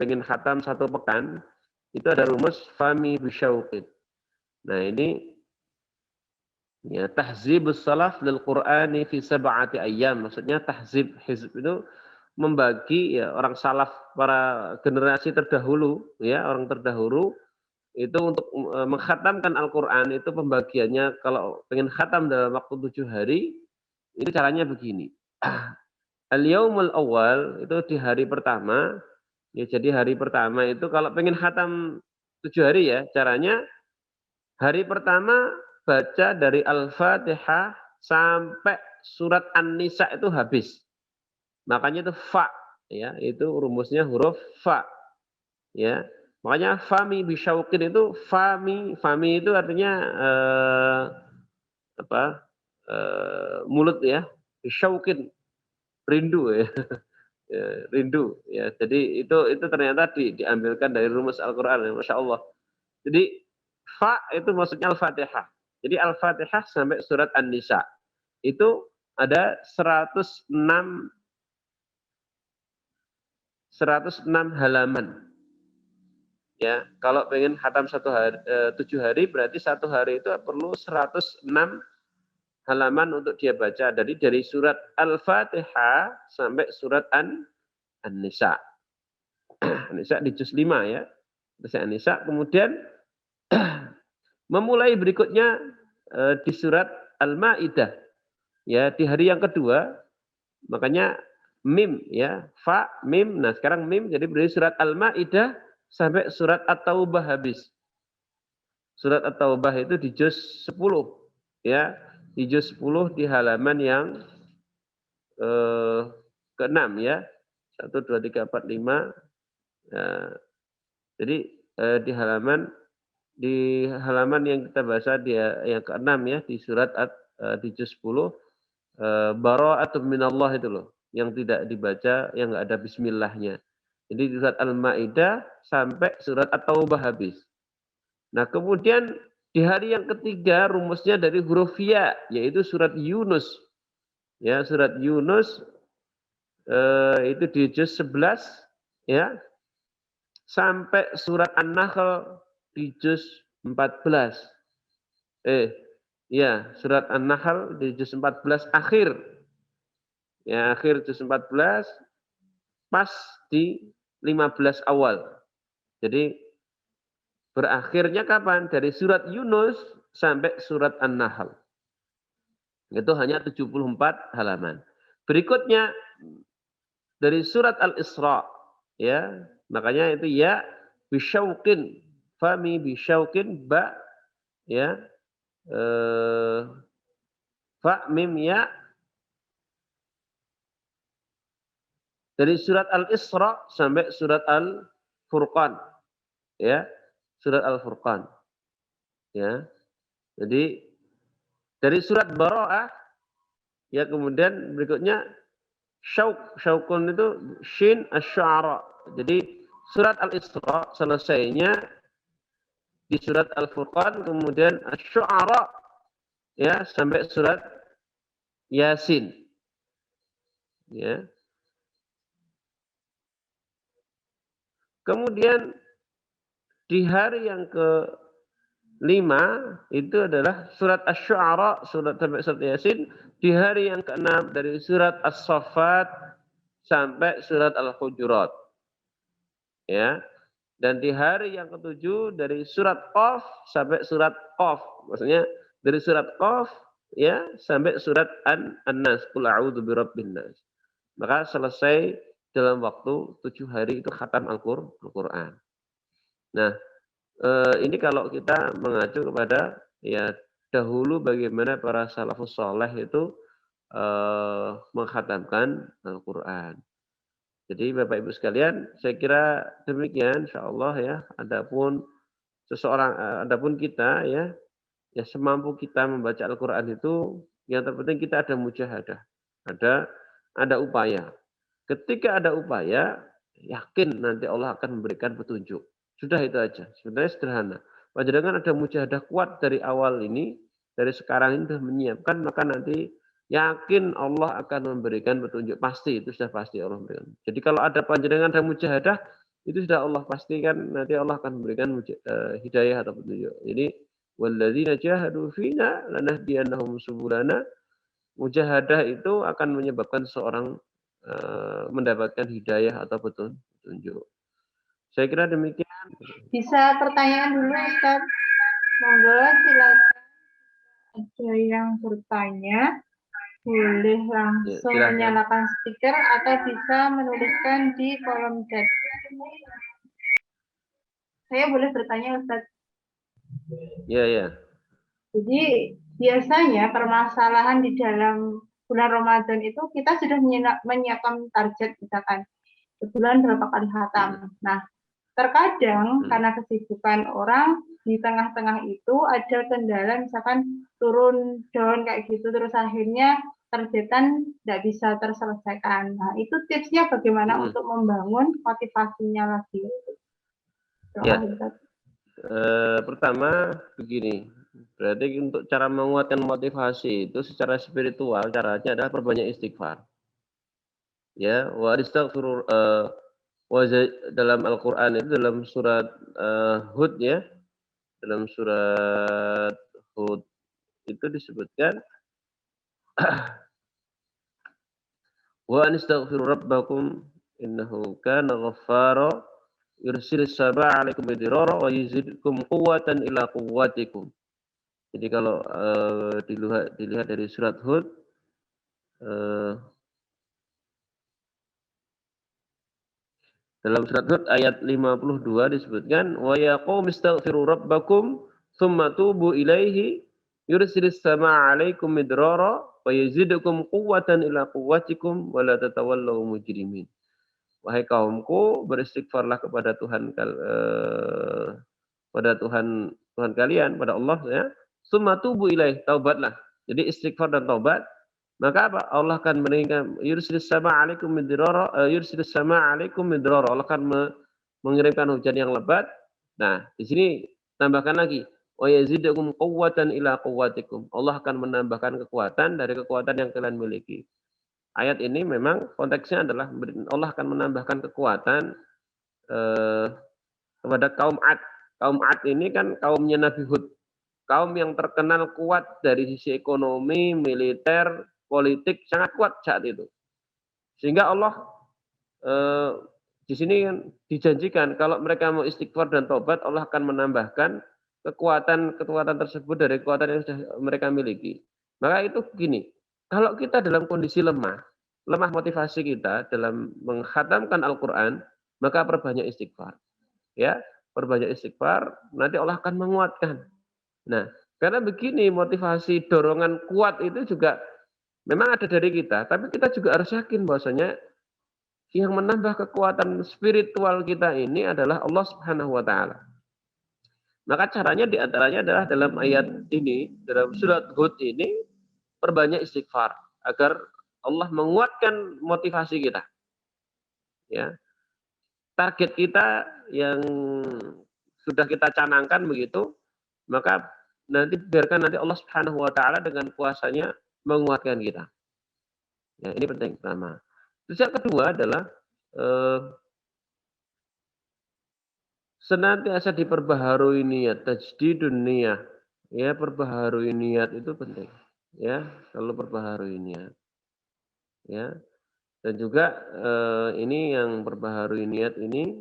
pengen khatam 1 pekan, itu ada rumus fami bisyauqin. Nah, ini ya, tahzibus salaf lil Qur'ani fi 7 ayyam. Maksudnya tahzib, hizb itu membagi ya orang salaf, para generasi terdahulu ya, orang terdahulu itu untuk mengkhatamkan Al-Qur'an, itu pembagiannya kalau pengen khatam dalam waktu 7 hari, ini caranya begini. Al-yaumul awal itu di hari pertama, ya jadi hari pertama itu kalau pengen khatam 7 hari ya, caranya hari pertama baca dari Al-Fatihah sampai surat An-Nisa itu habis. Makanya itu fa, ya, itu rumusnya huruf fa, ya. Makanya fami bisyauqin itu fami itu artinya apa? Mulut ya. Bisyauqin, rindu ya. Ya, rindu ya. Jadi itu ternyata diambilkan dari rumus Al-Qur'an ya, Masya Allah. Jadi fa itu maksudnya Al-Fatihah. Jadi Al-Fatihah sampai surat An-Nisa. Itu ada 106 halaman. Ya, kalau pengen khatam 7 hari, berarti 1 hari itu perlu 106 halaman untuk dia baca. Dari surat Al-Fatihah sampai surat An-Nisa. An-Nisa di juz 5 ya. An-Nisa, kemudian memulai berikutnya di surat Al-Maidah. Ya, di hari yang kedua, makanya mim ya, fa, mim. Nah, sekarang mim jadi dari surat Al-Maidah sampai surat At-Taubah habis. Surat At-Taubah itu di juz 10 ya, di juz 10 di halaman yang ke-6 ya. 1 2 3 4 5. Ya. Jadi di halaman yang kita baca dia yang ke-6 ya, di surat di juz 10, bara'atun minallah itu loh, yang tidak dibaca, yang enggak ada bismillahnya. Jadi di surat Al-Maidah sampai surat At-Taubah habis. Nah, kemudian di hari yang ketiga rumusnya dari huruf ya, yaitu surat Yunus. Ya, surat Yunus itu di juz 11 ya, sampai surat An-Nahl di juz 14. Ya, surat An-Nahl di juz 14 akhir. Ya, akhir juz 14 pas di 15 awal. Jadi berakhirnya kapan? Dari surat Yunus sampai surat An-Nahl. Itu hanya 74 halaman. Berikutnya dari surat Al-Isra, ya. Makanya itu ya bisyauqin, fami bisyauqin, ba ya. Fa mim ya. Dari surat Al-Isra sampai surat Al-Furqan. Ya, surat Al-Furqan. Ya. Jadi dari surat Bara'ah ya, kemudian berikutnya syauqun itu shin asy-syu'ara. Jadi surat Al-Isra selesainya di surat Al-Furqan, kemudian asy-syu'ara ya sampai surat Yasin. Ya. Kemudian di hari yang ke-5 itu adalah surat Asy-Syu'ara, sampai surat Yasin. Di hari yang ke-6 dari surat As-Saffat sampai surat Al-Hujurat. Ya. Dan di hari yang ke-7 dari surat Qaf sampai surat Qaf. Maksudnya dari surat Qaf ya sampai surat An-Nas, qul a'udzu birabbin nas. Maka selesai dalam waktu 7 hari itu khatam Al-Qur'an. Nah, ini kalau kita mengacu kepada ya dahulu bagaimana para salafus saleh itu mengkhatamkan Al-Qur'an. Jadi Bapak Ibu sekalian, saya kira demikian insyaallah ya. Adapun adapun kita ya, ya semampu kita membaca Al-Qur'an itu yang terpenting kita ada mujahadah. Ada ada upaya. Ketika ada upaya, yakin nanti Allah akan memberikan petunjuk. Sudah itu aja. Sebenarnya sederhana. Panjenengan ada mujahadah kuat dari awal ini, dari sekarang ini sudah menyiapkan, maka nanti yakin Allah akan memberikan petunjuk. Pasti, itu sudah pasti Allah memberikan. Jadi kalau ada panjenengan ada mujahadah, itu sudah Allah pastikan nanti Allah akan memberikan hidayah atau petunjuk. Jadi, walladzina jahadu fina lanahdiyannahum subulana. Mujahadah itu akan menyebabkan seorang mendapatkan hidayah atau petunjuk. Saya kira demikian. Bisa pertanyaan dulu, Ustaz? Monggo, silakan. Ada yang bertanya, boleh langsung Ya, menyalakan speaker atau bisa menuliskan di kolom chat. Saya boleh bertanya, Ustaz? Ya. Jadi biasanya permasalahan di dalam bulan Ramadan itu kita sudah menyiapkan target, misalkan sebulan berapa kali khatam. Nah, terkadang karena kesibukan orang di tengah-tengah itu ada kendala, misalkan turun down kayak gitu, terus akhirnya targetan tidak bisa terselesaikan. Nah, itu tipsnya bagaimana untuk membangun motivasinya lagi? Ya. Pertama begini, berarti untuk cara menguatkan motivasi itu secara spiritual caranya adalah perbanyak istighfar. Ya, wa astaghfirullah dalam Al-Qur'an itu dalam surat Hud ya, dalam surat Hud itu disebutkan wa anistaghfiru rabbakum innahu kana ghaffara yursilis samaa 'alaikum midrara wa yazidkum quwwatan ila quwwatikum. Jadi kalau dilihat dari surat Hud dalam surat Hud ayat 52 disebutkan wa ya qaumi astaghfiru rabbakum tsumma tubu ilaihi yursilis samaa 'alaikum midrara wa yazidkum quwwatan ila quwwatikum wa la tatawallaw mujrimin. Wahai kaumku, beristighfarlah kepada Tuhan kalian, pada Allah ya. Summa tubu ilaih, taubatlah. Jadi istighfar dan taubat, maka apa? Allah akan mengirimkan yursilis sama alaikum midrara, Allah akan mengirimkan hujan yang lebat. Nah, di sini tambahkan lagi, wa yazidukum quwwatan ila quwwatikum. Allah akan menambahkan kekuatan dari kekuatan yang kalian miliki. Ayat ini memang konteksnya adalah Allah akan menambahkan kekuatan kepada kaum Ad. Kaum Ad ini kan kaumnya Nabi Hud. Kaum yang terkenal kuat dari sisi ekonomi, militer, politik, sangat kuat saat itu. Sehingga Allah di sini kan dijanjikan kalau mereka mau istighfar dan tobat, Allah akan menambahkan kekuatan tersebut dari kekuatan yang sudah mereka miliki. Maka itu begini, kalau kita dalam kondisi lemah motivasi kita dalam menghatamkan Al-Quran, maka perbanyak istighfar. Ya, perbanyak istighfar, nanti Allah akan menguatkan. Nah, karena begini motivasi dorongan kuat itu juga memang ada dari kita, tapi kita juga harus yakin bahwasanya yang menambah kekuatan spiritual kita ini adalah Allah Subhanahu wa taala. Maka caranya diantaranya adalah dalam ayat ini, dalam surat Hud ini, perbanyak istighfar agar Allah menguatkan motivasi kita. Ya. Target kita yang sudah kita canangkan begitu, maka biarkan nanti Allah Subhanahu wa taala dengan kuasanya menguatkan kita. Ya, ini penting pertama. Terus yang kedua adalah senantiasa diperbaharui niat, tajdidun niyah. Ya, perbaharui niat itu penting. Ya, selalu perbaharui niat. Ya. Dan juga ini yang perbaharui niat ini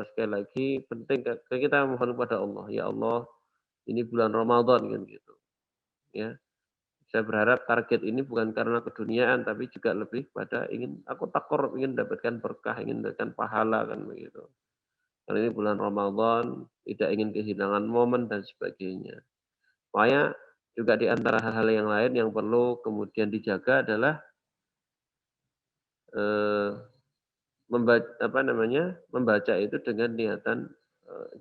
sekali lagi penting kita mohon kepada Allah, ya Allah, ini bulan Ramadan kan gitu. Ya. Saya berharap target ini bukan karena keduniaan tapi juga lebih pada aku ingin mendapatkan berkah, ingin mendapatkan pahala kan begitu. Karena ini bulan Ramadan, tidak ingin kehilangan momen dan sebagainya. Makanya juga di antara hal-hal yang lain yang perlu kemudian dijaga adalah membaca itu dengan niatan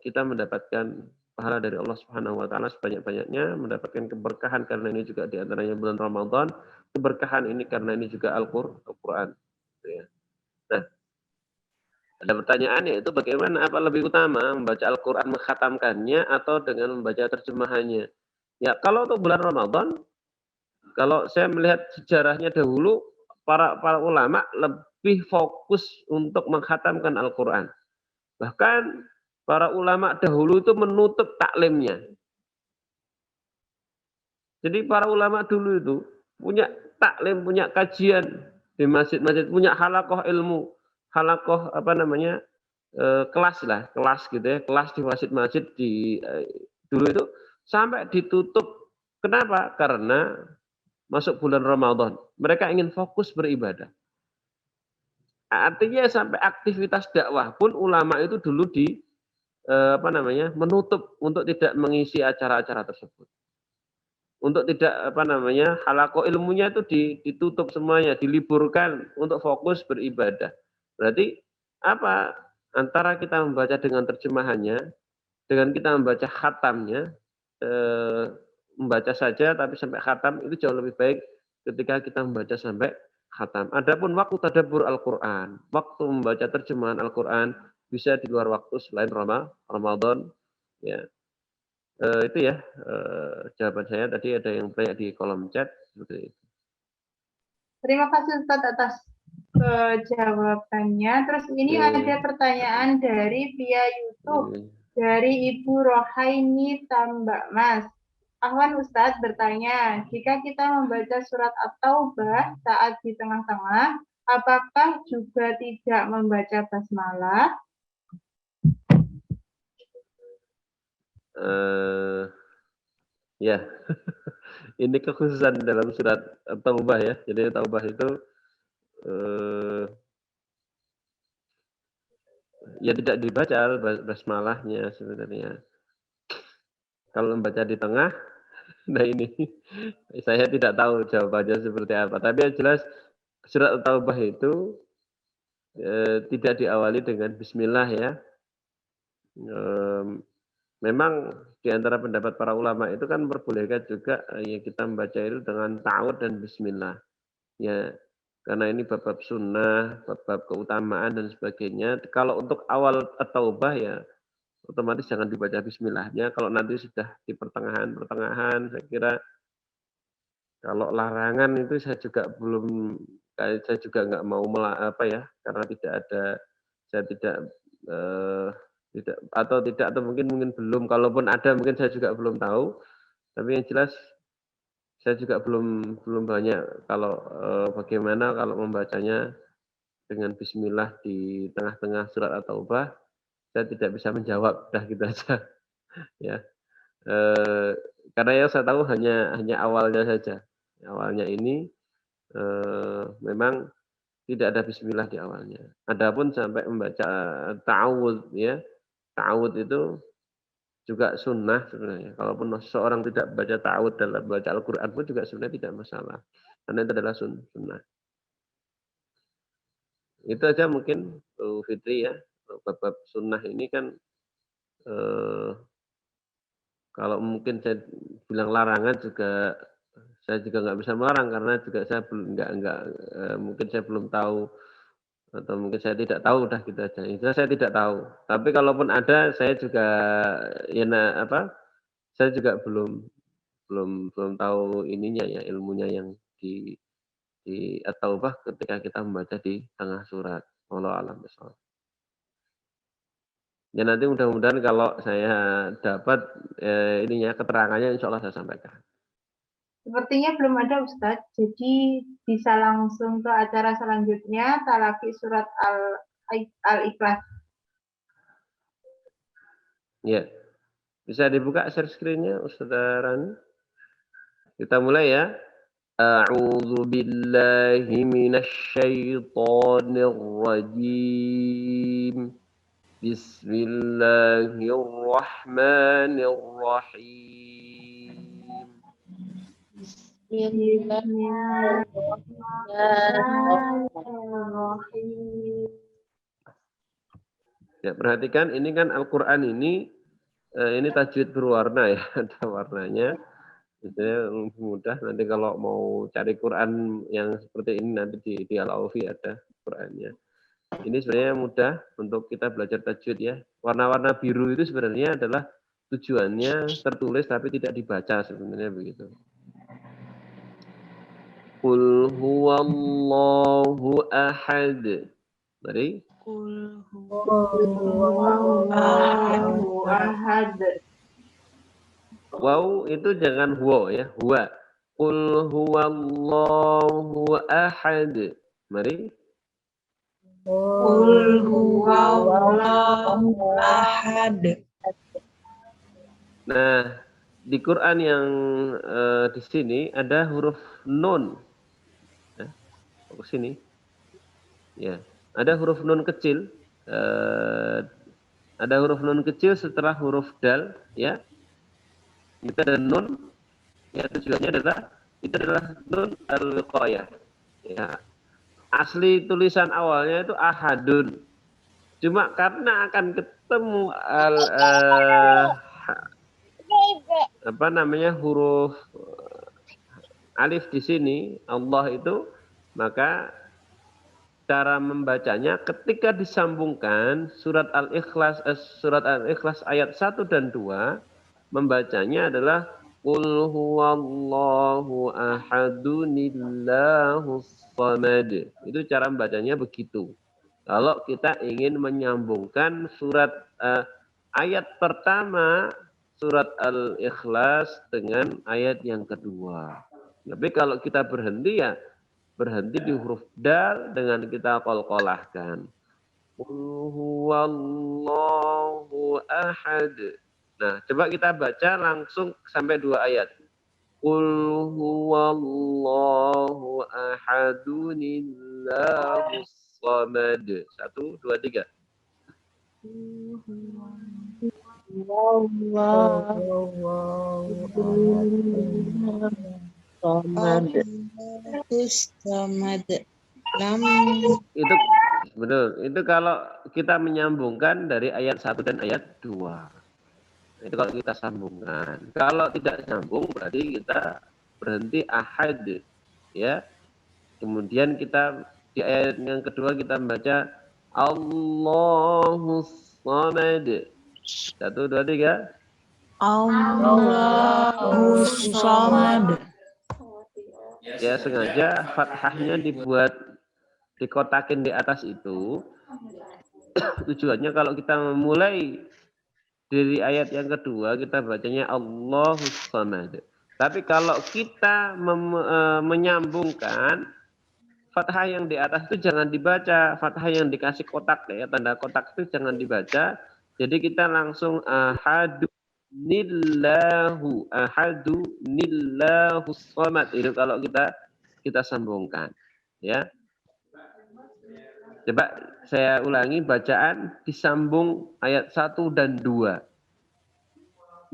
kita mendapatkan pahala dari Allah Subhanahu wa taala sebanyak-banyaknya, mendapatkan keberkahan karena ini juga di antaranya bulan Ramadan, keberkahan ini karena ini juga Al-Qur'an, gitu ya. Nah, ada pertanyaan yaitu bagaimana apa lebih utama membaca Al-Qur'an mengkhatamkannya atau dengan membaca terjemahannya? Ya, kalau untuk bulan Ramadan, kalau saya melihat sejarahnya dahulu para ulama lebih fokus untuk mengkhatamkan Al-Qur'an. Bahkan para ulama dahulu itu menutup taklimnya. Jadi para ulama dulu itu punya taklim, punya kajian di masjid-masjid, punya halakoh ilmu, halakoh kelas lah, kelas gitu ya, kelas di masjid-masjid dulu itu sampai ditutup. Kenapa? Karena masuk bulan Ramadan, mereka ingin fokus beribadah. Artinya sampai aktivitas dakwah pun ulama itu dulu menutup untuk tidak mengisi acara-acara tersebut. Untuk tidak halaqah ilmunya itu ditutup semuanya, diliburkan untuk fokus beribadah. Berarti apa? Antara kita membaca dengan terjemahannya, dengan kita membaca khatamnya, membaca saja tapi sampai khatam itu jauh lebih baik ketika kita membaca sampai khatam. Adapun waktu tadabbur Al-Qur'an, waktu membaca terjemahan Al-Qur'an bisa di luar waktu selain Ramadan, ya. Itu ya, jawaban saya. Tadi ada yang tanya di kolom chat seperti itu. Terima kasih Ustadz atas jawabannya. Terus ini ada pertanyaan dari via YouTube dari Ibu Rohaini Tambak Mas. Ahwan Ustadz bertanya, jika kita membaca surat At-Taubah saat di tengah-tengah, apakah juga tidak membaca basmalah? Ya, ini kekhususan dalam surat Taubah ya. Jadi Taubah itu ya tidak dibaca basmalahnya sebenarnya. Kalau membaca di tengah, nah ini saya tidak tahu jawabannya seperti apa. Tapi yang jelas surat Taubah itu tidak diawali dengan Bismillah ya. Memang di antara pendapat para ulama itu kan memperbolehkan juga ya kita membaca itu dengan ta'awud dan bismillah. Ya, karena ini bab-bab sunnah, bab-bab keutamaan dan sebagainya. Kalau untuk awal at-taubah ya otomatis jangan dibaca bismillahnya. Kalau nanti sudah di pertengahan saya kira kalau larangan itu saya juga nggak mau karena tidak ada saya tidak atau mungkin belum, kalaupun ada mungkin saya juga belum tahu, tapi yang jelas saya juga belum banyak kalau bagaimana kalau membacanya dengan bismillah di tengah-tengah surat At-Taubah, saya tidak bisa menjawab, dah gitu aja ya. Karena yang saya tahu hanya awalnya saja. Awalnya ini memang tidak ada bismillah di awalnya. Adapun sampai membaca ta'awudz ya. Ta'awudz itu juga sunnah sebenarnya. Kalaupun seorang tidak baca ta'awudz dalam baca Al-Qur'an pun juga sebenarnya tidak masalah. Karena itu adalah sunnah. Itu aja mungkin Fitri ya. Bab sunnah ini kan kalau mungkin saya bilang larangan juga saya juga nggak bisa melarang karena juga saya mungkin saya belum tahu atau mungkin saya tidak tahu dah gitu aja. Itu saya tidak tahu. Tapi kalaupun ada saya juga saya juga belum tahu ininya ya ilmunya yang di At-Taubah ketika kita membaca di tengah surat. Wallahu a'lam bishawab. Ya nanti mudah-mudahan kalau saya dapat keterangannya insya Allah saya sampaikan. Sepertinya belum ada Ustadz, jadi bisa langsung ke acara selanjutnya, talaki surat Al-Ikhlas. Ya, bisa dibuka share screen-nya Ustazah Rani. Kita mulai ya. A'udzu billahi minasy syaithanir rajim. Bismillahirrahmanirrahim. Bismillahirrahmanirrahim. Ya, perhatikan ini kan Al-Qur'an ini tajwid berwarna ya, ada warnanya. Jadi mudah nanti kalau mau cari Quran yang seperti ini nanti di Al-Aufi ada Qurannya. Ini sebenarnya mudah untuk kita belajar tajwid ya. Warna-warna biru itu sebenarnya adalah tujuannya tertulis tapi tidak dibaca sebenarnya begitu. Qul huwallahu ahad. Mari. Qul Allahu ahad. Wow itu jangan huwa ya, huwa. Qul huwallahu ahad. Mari. Qul huwallahu ahad. Nah, di Quran yang di sini ada huruf nun. Ya, ke sini. Ya, ada huruf nun kecil. Ada huruf nun kecil setelah huruf dal, ya. Itu ada nun. Ya, tujuannya adalah itu adalah nun al-wiqayah. Ya. Asli tulisan awalnya itu ahadun. Cuma karena akan ketemu huruf alif di sini Allah itu, maka cara membacanya ketika disambungkan surat Al-Ikhlas ayat 1 dan 2 membacanya adalah Qul huwallahu ahadunillahus samad. Itu cara membacanya begitu. Kalau kita ingin menyambungkan surat ayat pertama surat Al-Ikhlas dengan ayat yang kedua. Tapi kalau kita berhenti ya berhenti di huruf dal dengan kita qalqalahkan. Qul huwallahu ahad. Nah, coba kita baca langsung sampai 2 ayat. Qul huwallahu ahadunillahus samad. 1, 2, 3. Itu betul. Itu kalau kita menyambungkan dari ayat 1 dan ayat 2. Itu kalau kita sambungkan. Kalau tidak sambung berarti kita berhenti ahad, ya. Kemudian kita di ayat yang kedua kita membaca Allahus samad. 1, 2, 3. Allahus samad. Ya sengaja fathahnya dibuat dikotakin di atas itu. Tujuannya kalau kita memulai dari ayat yang kedua kita bacanya Allahus samad. Tapi kalau kita menyambungkan fathah yang di atas itu jangan dibaca, fathah yang dikasih kotak ya, tanda kotak itu jangan dibaca. Jadi kita langsung ahadu nillahus samad. Itu kalau kita sambungkan ya. Coba saya ulangi bacaan disambung ayat 1 dan 2.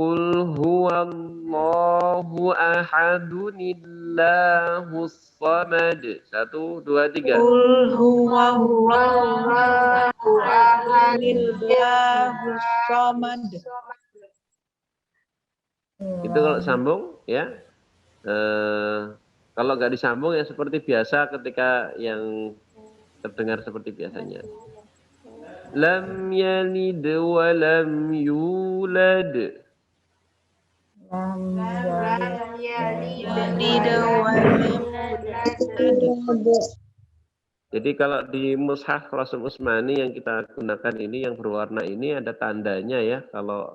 Qul huwallahu ahadunillahus samad. 1, 2, 3. Qul huwallahu ahadunillahus samad. Itu kalau sambung ya. Kalau nggak disambung ya seperti biasa ketika yang terdengar seperti biasanya. Lam yalid wa lam yulad. Lam yalid wa lam yulad. Jadi kalau di mushaf Rasul Utsmani yang kita gunakan ini yang berwarna ini ada tandanya ya. Kalau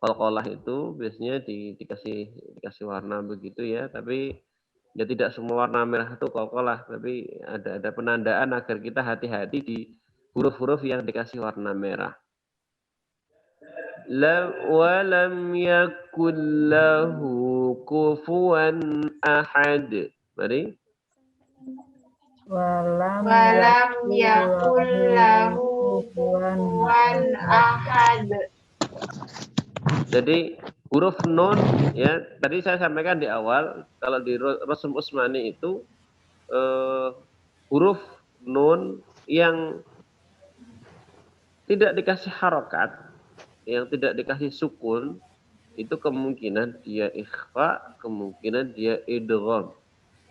qalqalah itu biasanya dikasih warna begitu ya, tapi ya tidak semua warna merah itu qalqalah, tapi ada penandaan agar kita hati-hati di huruf-huruf yang dikasih warna merah. Wa lam yakul lahu kufuwan ahad. Mari. Walam yakul lahu kufuwan ahad. Jadi huruf nun ya tadi saya sampaikan di awal kalau di Rasul Utsmani itu huruf nun yang tidak dikasih harokat, yang tidak dikasih sukun, itu kemungkinan dia ikhfa, kemungkinan dia idgham.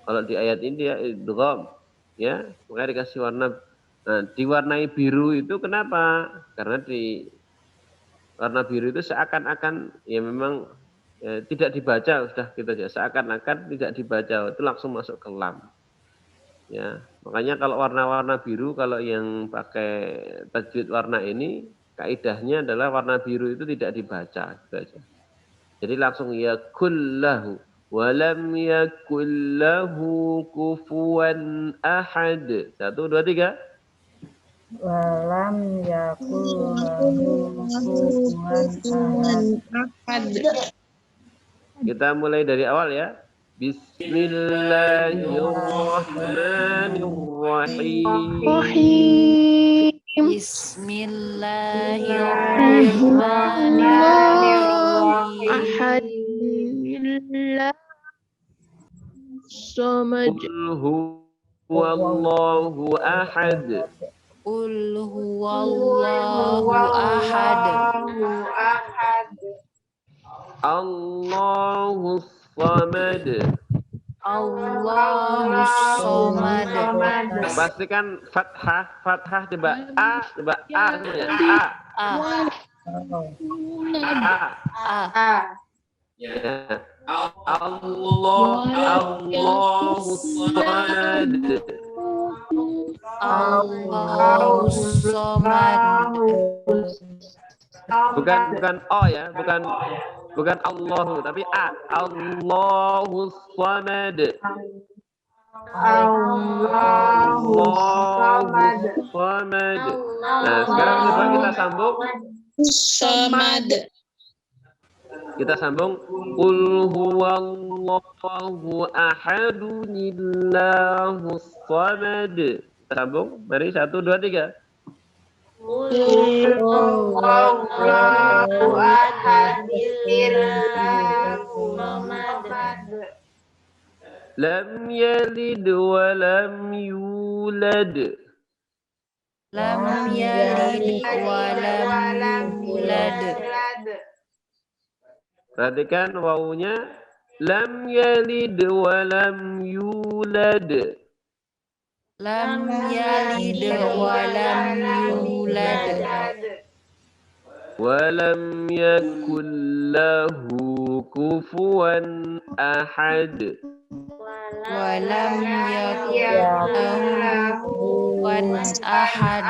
Kalau di ayat ini dia idgham, ya, makanya dikasih warna. Nah, diwarnai biru itu kenapa? Karena di warna biru itu seakan-akan ya memang ya, tidak dibaca, sudah gitu aja. Seakan-akan tidak dibaca, itu langsung masuk ke lam. Ya, makanya kalau warna-warna biru, kalau yang pakai tajwid warna ini, kaidahnya adalah warna biru itu tidak dibaca, gitu aja. Jadi langsung yakullahu walam yakullahu kufuwan ahad. 1, 2, 3. Walam yakul lahu kufuwan ahad. Kita mulai dari awal ya. Bismillahirrahmanirrahim. Bismillahirrahmanirrahim. Somad. Qul huwallahu ahad. Qul huwallahu ahad. Allahus samad. Allahus samad. Pastikan fathah coba a semuanya. A. Ya. Allahus samad. Allahus samad. Bukan o ya, bukan Allahu tapi a. Allahus samad. Allahus samad. Nah, sekarang coba kita sambung. Samad. Kita sambung. Qul huwallahu ahadunillahus samad. Kita sambung. Mari 1, 2, 3. Lam yalid wa lam yulad. Lam yalid wa lam yulad. Perhatikan wawunya. Lam yalid wa lam yulad. Lam yalid wa lam yulad. Wa lam yakul lahu kufuwan ahad. Wa lam yakul lahu kufuwan ahad.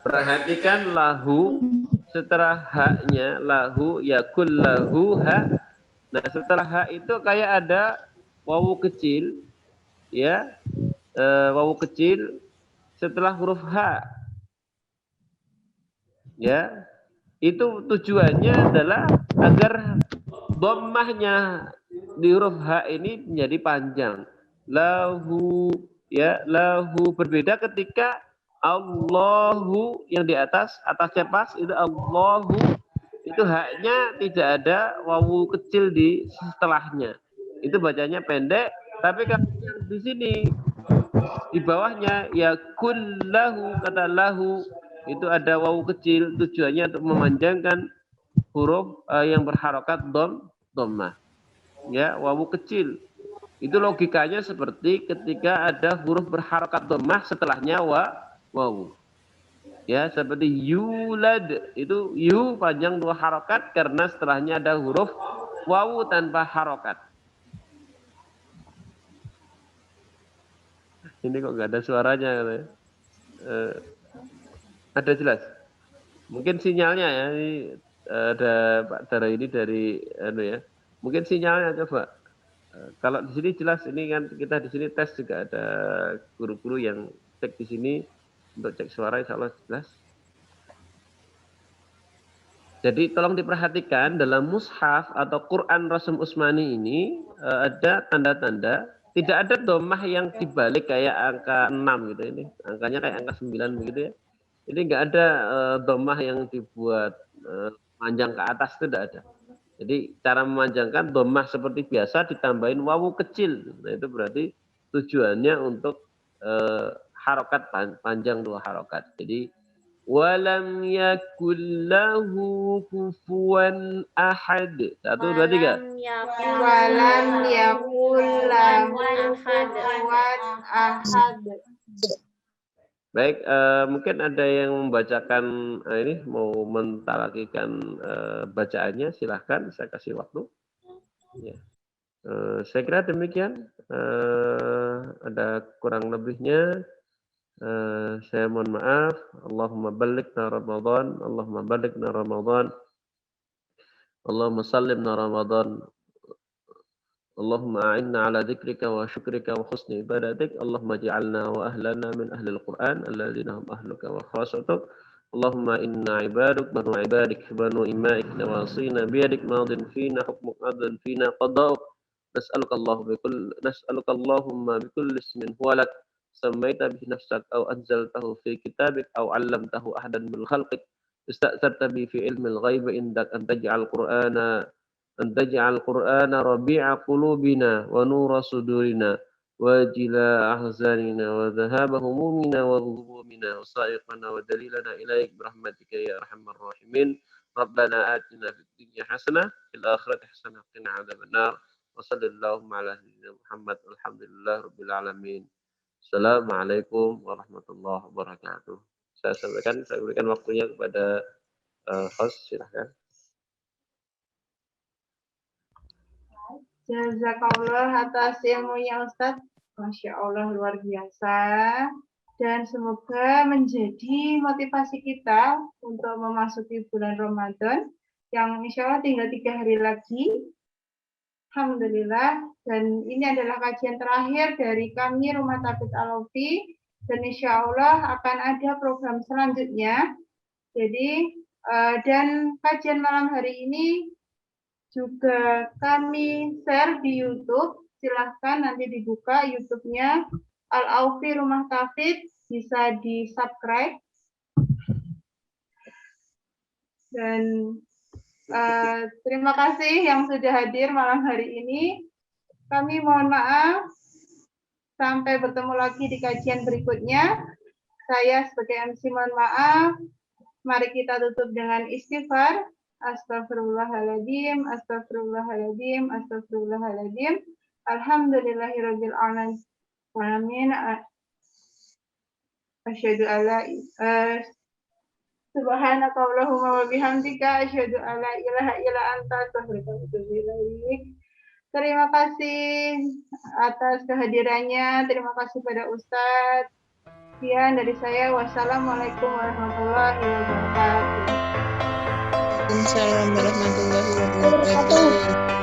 Perhatikan lahu setelah haknya lahu yakul lahu ha. Nah, setelah ha itu kayak ada wawu kecil ya. Wawu kecil setelah huruf H. Ya. Itu tujuannya adalah agar dhammahnya di huruf H ini menjadi panjang. Lahu ya, lahu berbeda ketika Allahu yang di atasnya pas itu Allahu itu haknya tidak ada wawu kecil di setelahnya. Itu bacanya pendek, tapi kalau di sini di bawahnya ya kullahu kata lahu itu ada wawu kecil tujuannya untuk memanjangkan huruf yang berharokat dhammah. Ya, wawu kecil. Itu logikanya seperti ketika ada huruf berharokat dhammah setelahnya wawu. Ya, seperti yulad itu yu panjang 2 harokat karena setelahnya ada huruf wawu tanpa harokat. Ini kok nggak ada suaranya katanya. Ada jelas? Mungkin sinyalnya ya. Ini, ada Pak Dara ini dari ya. Mungkin sinyalnya coba. Kalau di sini jelas ini kan kita di sini tes juga ada guru-guru yang cek di sini untuk cek suara insya Allah jelas. Jadi tolong diperhatikan dalam mushaf atau Quran Rasm Utsmani ini ada tanda-tanda. Tidak ada dhammah yang dibalik kayak angka 6 gitu ini. Angkanya kayak angka 9 begitu ya. Ini enggak ada dhammah yang dibuat panjang ke atas, itu tidak ada. Jadi cara memanjangkan dhammah seperti biasa ditambahin wawu kecil. Nah, itu berarti tujuannya untuk harokat panjang 2 harokat. Jadi Walam yakul lahu kufuwan ahad. 1, 2, 3. Walam yakul lahu kufuwan ahad. Baik, mungkin ada yang membacakan ini mau mentalakikan bacaannya, silahkan saya kasih waktu. Ya. Saya kira demikian. Ada kurang lebihnya. Saya mohon maaf. Allahumma ballighna Ramadan, Allahumma ballighna Ramadan, Allahumma sallimna Ramadan. اللهم أعنا على ذكرك وشكرك وحسن عبادتك اللهم اجعلنا وأهلنا من أهل القرآن الذين هم أهلك وخاصتك اللهم إنا عبادك بنو عبادك بنو إمائك نواصينا بيدك ماض فينا حكمك عدل فينا قضاؤك نسألك اللهم بكل اسم هو لك سميت به نفسك أو أنزلته في كتابك أو علمته أحدا من خلقك استأثرت به في علم الغيب عندك أن تجعل القرآن ربيع قلوبنا ونور صدورنا وجلاء أحزاننا وذهاب همومنا وغمومنا وسائقنا ودليلنا إليك برحمتك يا أرحم الراحمين ربنا آتنا في الدنيا حسنة في الآخرة حسنة وقنا عذاب النار وصلى اللهم على سيدنا محمد والحمد لله رب العالمين. Assalamualaikum warahmatullahi wabarakatuh. Saya berikan waktunya kepada host, silahkan. Jazakallah atas ilmunya Ustadz. Masya Allah luar biasa. Dan semoga menjadi motivasi kita untuk memasuki bulan Ramadan yang insya Allah tinggal 3 hari lagi. Alhamdulillah. Dan ini adalah kajian terakhir dari kami Rumah Tafidz Al-Aufi. Dan insya Allah akan ada program selanjutnya. Jadi dan kajian malam hari ini juga kami share di YouTube. Silahkan nanti dibuka YouTube-nya Al-Aufi Rumah Tafidz, bisa di-subscribe. Dan terima kasih yang sudah hadir malam hari ini. Kami mohon maaf. Sampai bertemu lagi di kajian berikutnya. Saya sebagai MC mohon maaf. Mari kita tutup dengan istighfar. Astaghfirullahaladzim, astaghfirullahaladzim, astaghfirullahaladzim. Alhamdulillahirabbil alamin. Asyhadu alla subhanaka Allahumma wa bihamdika asyhadu alla ilaha illa anta astaghfiruka wa atubu ilaik. Terima kasih atas kehadirannya. Terima kasih pada Ustadz. Sekian dari saya. Wassalamualaikum warahmatullahi wabarakatuh. Waalaikumsalam warahmatullahi wabarakatuh.